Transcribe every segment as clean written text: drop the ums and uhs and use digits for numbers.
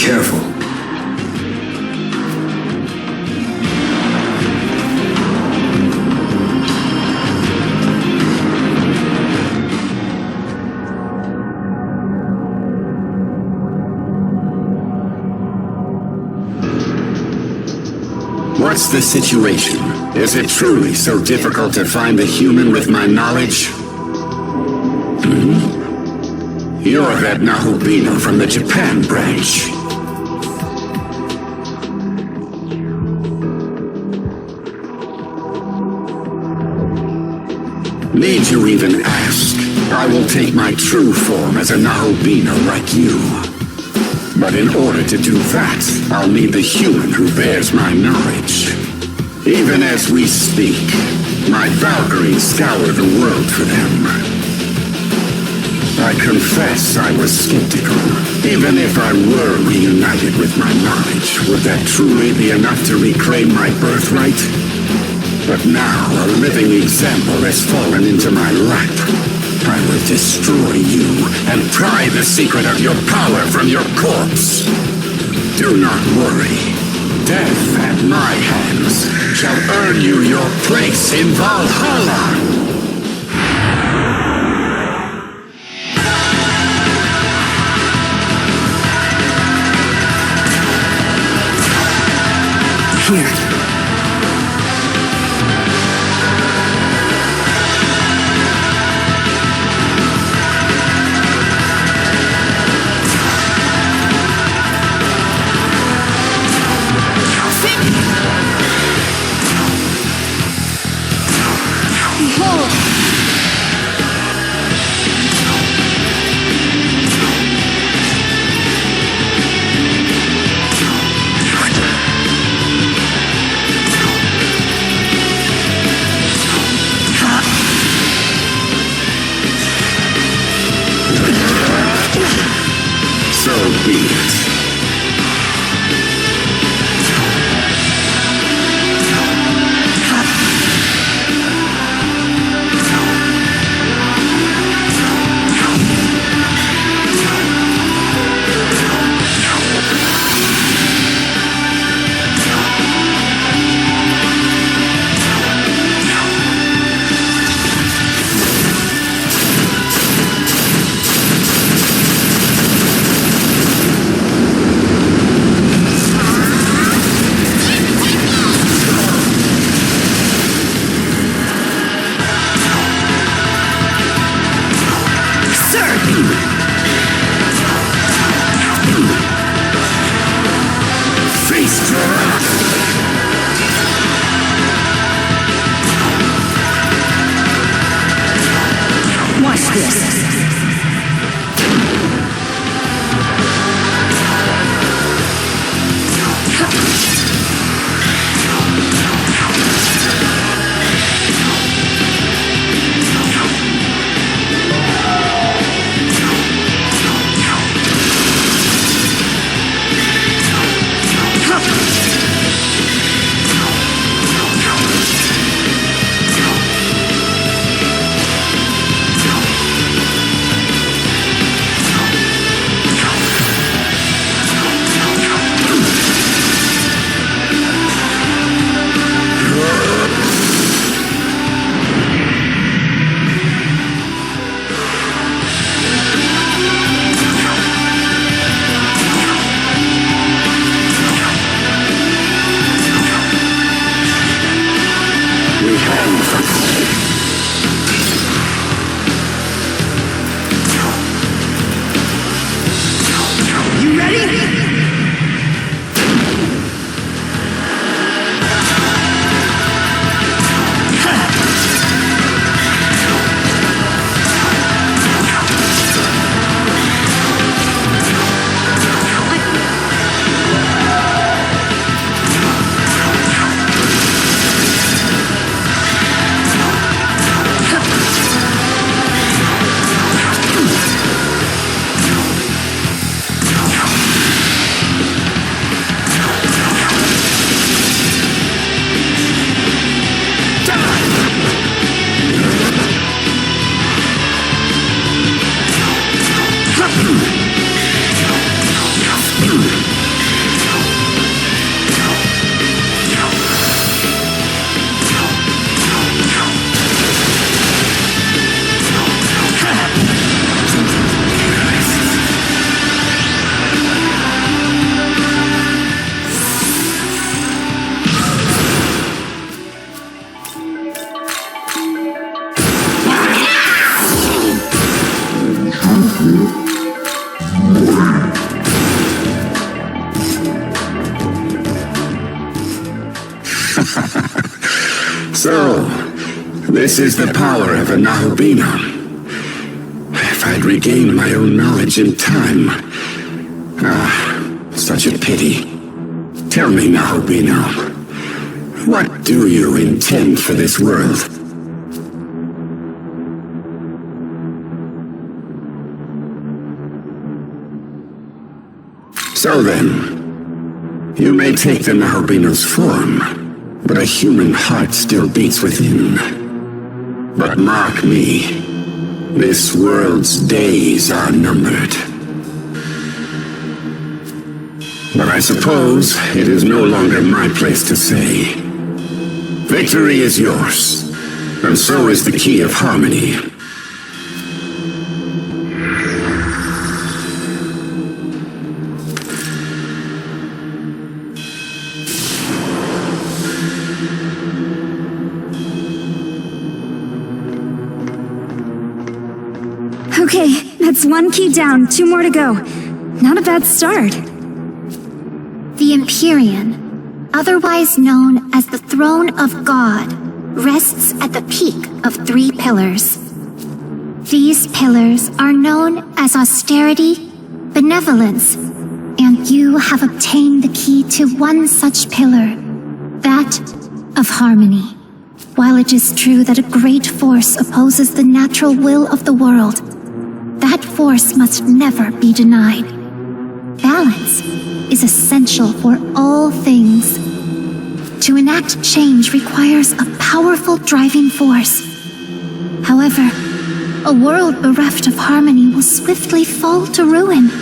careful. What's the situation? Is it truly so difficult to find the human with my knowledge? You're that Nahobino from the Japan branch. Need you even ask? I will take my true form as a Nahobino like you. But in order to do that, I'll need the human who bears my knowledge. Even as we speak, my Valkyries scour the world for them. I confess I was skeptical. Even if I were reunited with my knowledge, would that truly be enough to reclaim my birthright? But now a living example has fallen into my lap. I will destroy you and pry the secret of your power from your corpse. Do not worry. Death at my hands shall earn you your place in Valhalla. Here. So be it. Watch this. So, this is the power of a Nahobino. If I'd regained my own knowledge in time. Such a pity. Tell me, Nahobino, what do you intend for this world? So then, you may take the Nahobino's form, but a human heart still beats within. But mark me, this world's days are numbered. But I suppose it is no longer my place to say. Victory is yours, and so is the key of harmony. Okay, that's one key down, 2 more to go. Not a bad start. The Empyrean, otherwise known as the Throne of God, rests at the peak of 3 pillars. These pillars are known as austerity, benevolence, and you have obtained the key to one such pillar, that of harmony. While it is true that a great force opposes the natural will of the world, that force must never be denied. Balance is essential for all things. To enact change requires a powerful driving force. However, a world bereft of harmony will swiftly fall to ruin.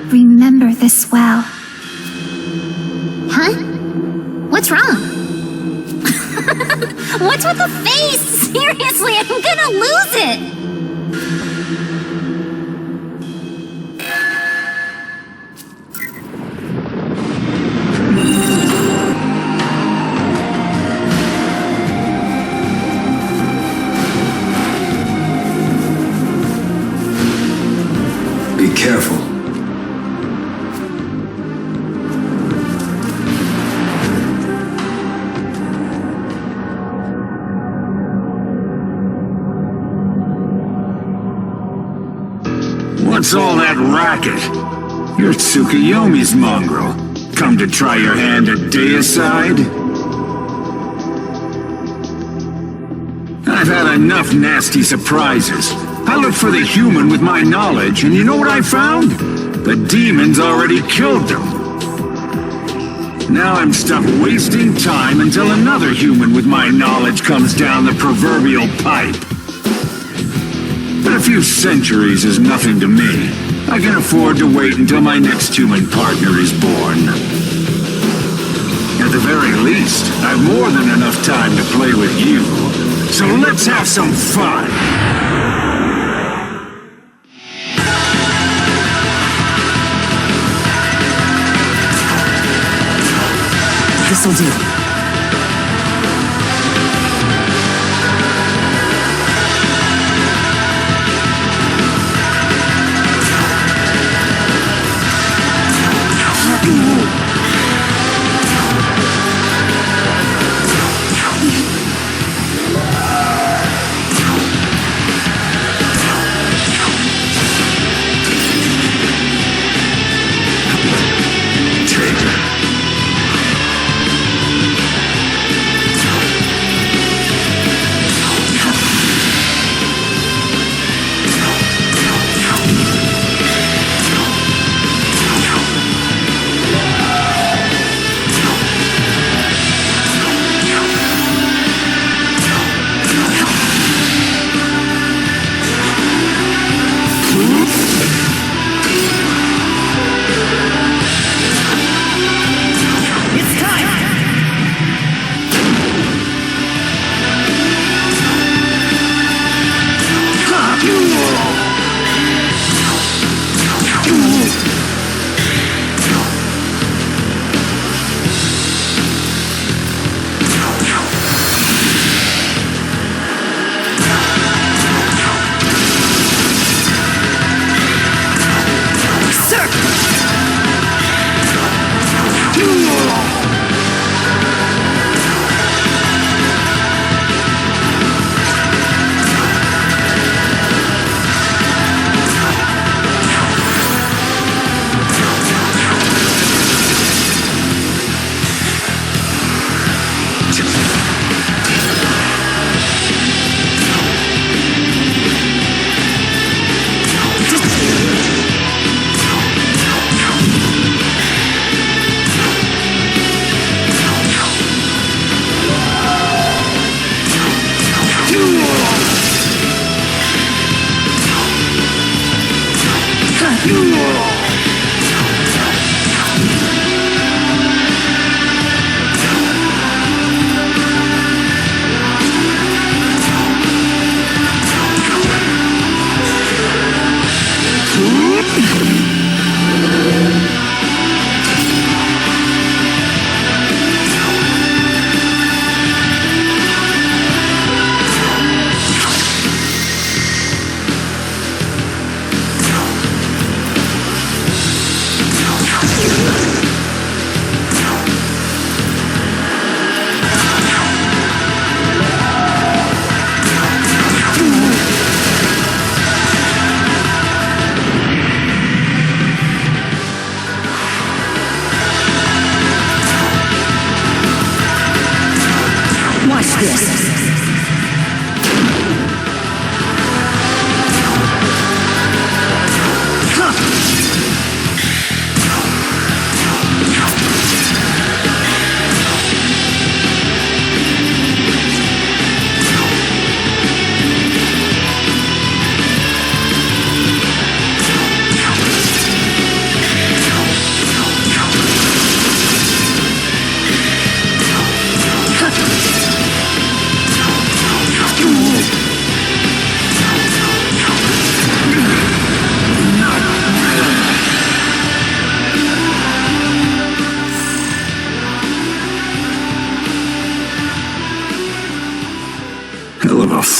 Remember this well. Huh? What's wrong? What's with the face? Seriously, I'm gonna lose it! Be careful. What's all that racket? You're Tsukuyomi's mongrel. Come to try your hand at deicide? I've had enough nasty surprises. I looked for the human with my knowledge, and you know what I found? The demons already killed them. Now I'm stuck wasting time until another human with my knowledge comes down the proverbial pipe. But a few centuries is nothing to me. I can afford to wait until my next human partner is born. At the very least, I've more than enough time to play with you. So let's have some fun! This'll do.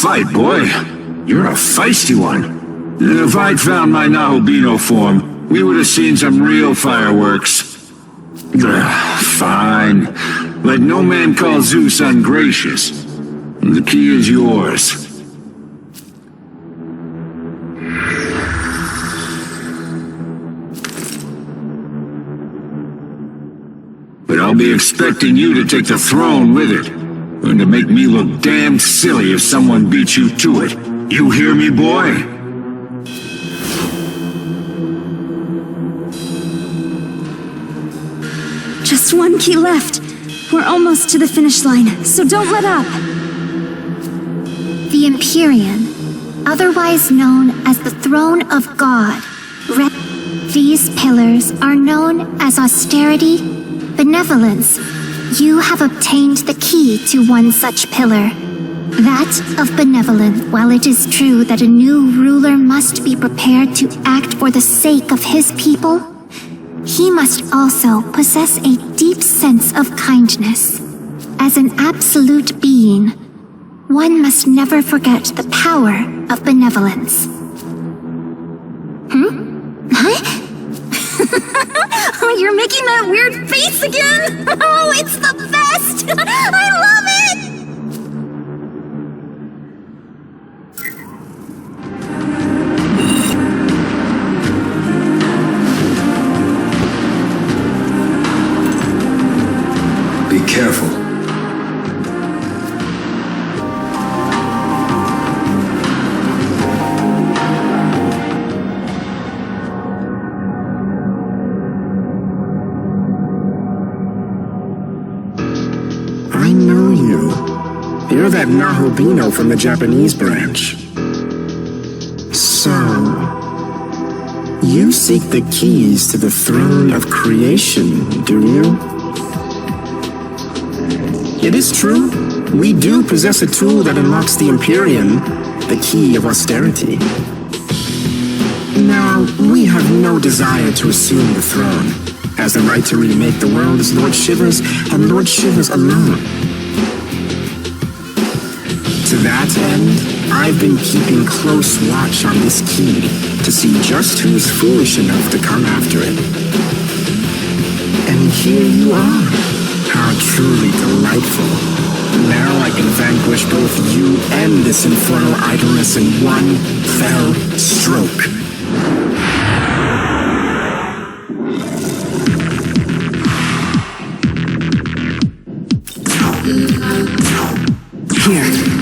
Fight, boy. You're a feisty one. If I'd found my Nahobino form, we would have seen some real fireworks. Fine. Let no man call Zeus ungracious. The key is yours. But I'll be expecting you to take the throne with it. Going to make me look damned silly if someone beats you to it. You hear me, boy? Just one key left. We're almost to the finish line, so don't let up. The Empyrean, otherwise known as the Throne of God. These pillars are known as austerity, benevolence. You have obtained the key to one such pillar. That of benevolence. While it is true that a new ruler must be prepared to act for the sake of his people, he must also possess a deep sense of kindness. As an absolute being, one must never forget the power of benevolence. Huh? Oh, you're making that weird face again? Oh, it's the best! I love it! Be careful. I know you. You're that Nahobino from the Japanese branch. So, you seek the keys to the throne of creation, do you? It is true. We do possess a tool that unlocks the Empyrean, the key of austerity. Now, we have no desire to assume the throne, as the right to remake the world is Lord Shiva's, and Lord Shiva's alone. To that end, I've been keeping close watch on this key to see just who's foolish enough to come after it. And here you are. How truly delightful. Now I can vanquish both you and this infernal idleness in one fell stroke. Here.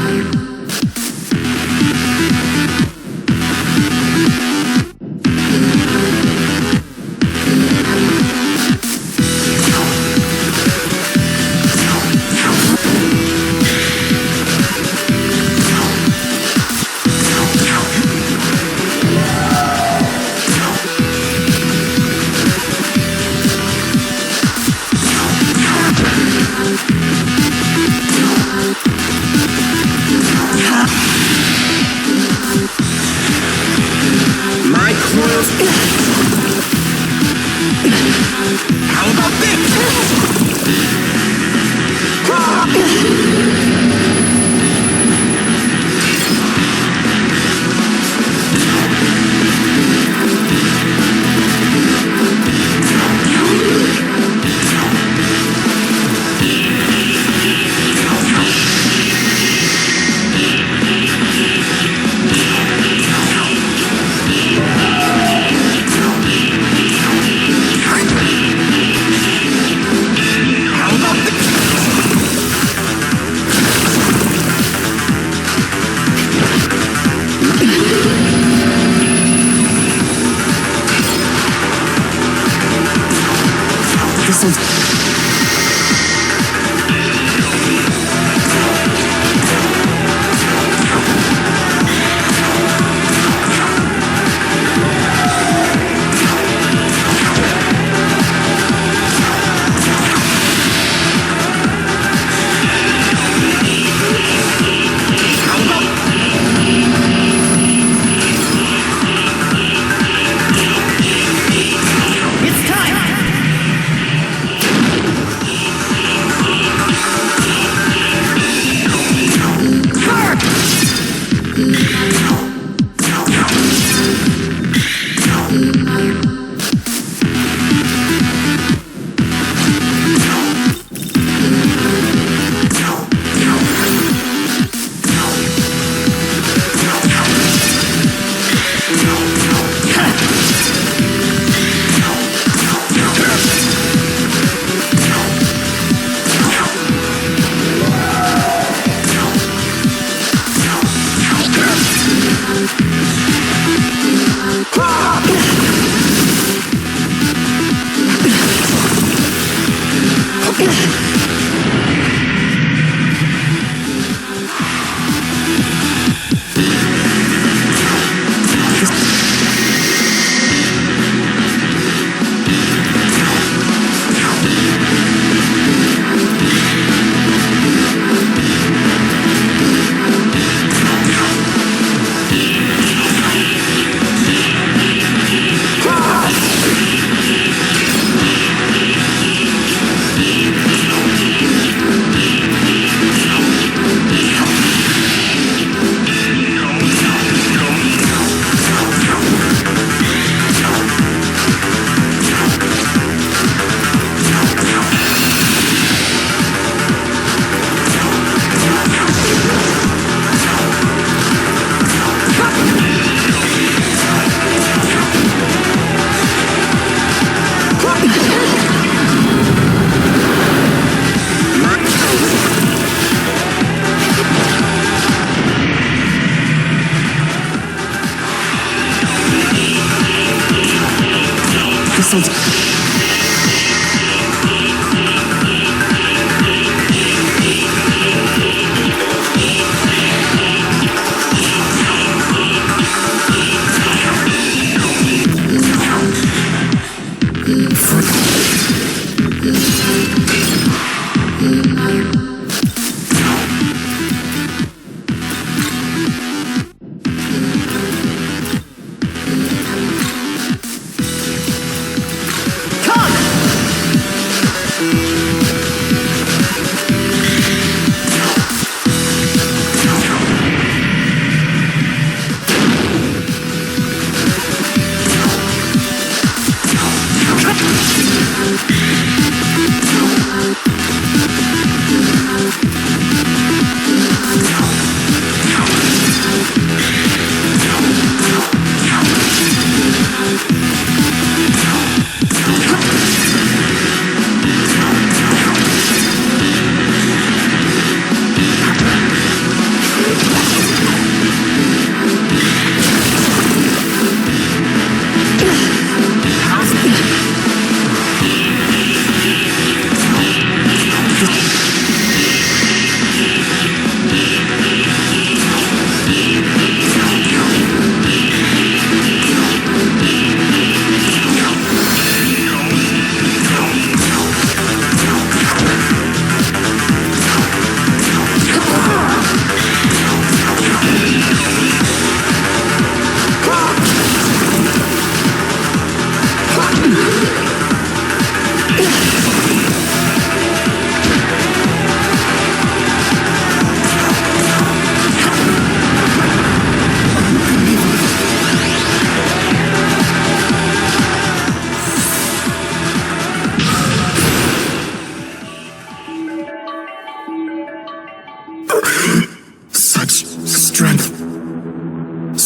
How about this? How about this? How about it's time!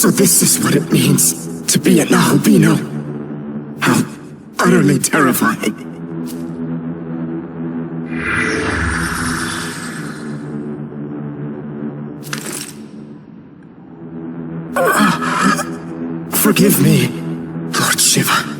So this is what it means to be an albino. How utterly terrifying. Forgive me, Lord Shiva.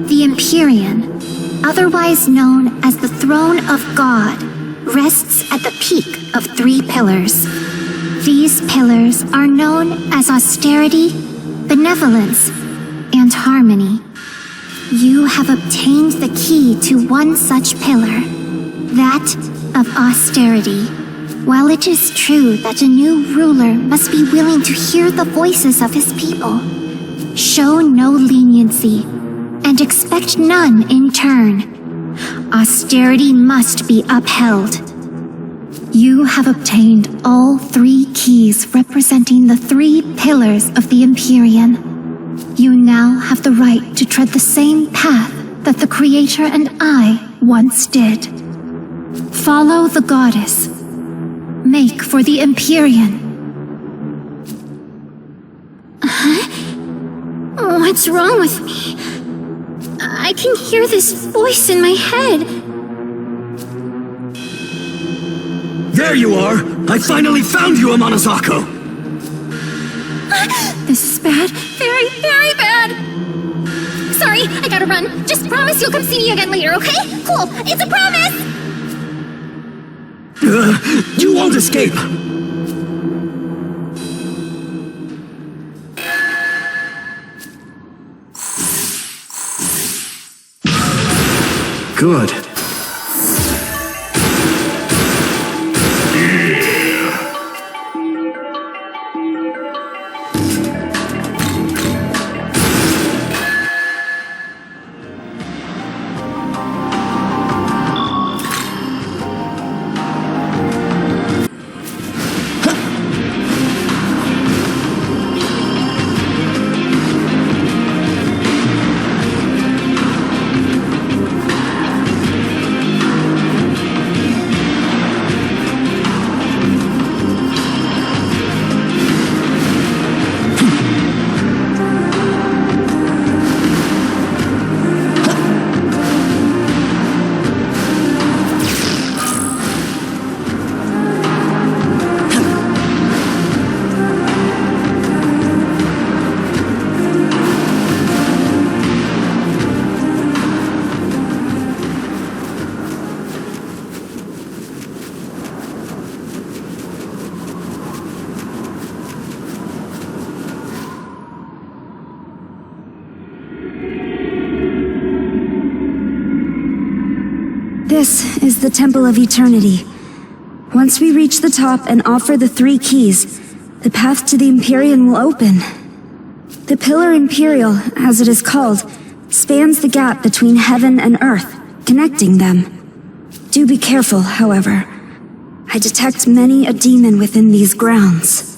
The Empyrean, otherwise known as the Throne of God, rests at the peak of 3 pillars. These pillars are known as austerity, benevolence, and harmony. You have obtained the key to one such pillar, that of austerity. While it is true that a new ruler must be willing to hear the voices of his people, show no leniency and expect none in turn. Austerity must be upheld. You have obtained all 3 keys representing the 3 pillars of the Empyrean. You now have the right to tread the same path that the Creator and I once did. Follow the goddess. Make for the Empyrean. What's wrong with me? I can hear this voice in my head. There you are! I finally found you, Amanazako! This is bad. Very, very bad. Sorry, I gotta run. Just promise you'll come see me again later, okay? Cool. It's a promise! You won't escape! Good. This is the Temple of Eternity. Once we reach the top and offer the 3 keys, the path to the Empyrean will open. The Pillar Imperial, as it is called, spans the gap between heaven and earth, connecting them. Do be careful, however. I detect many a demon within these grounds.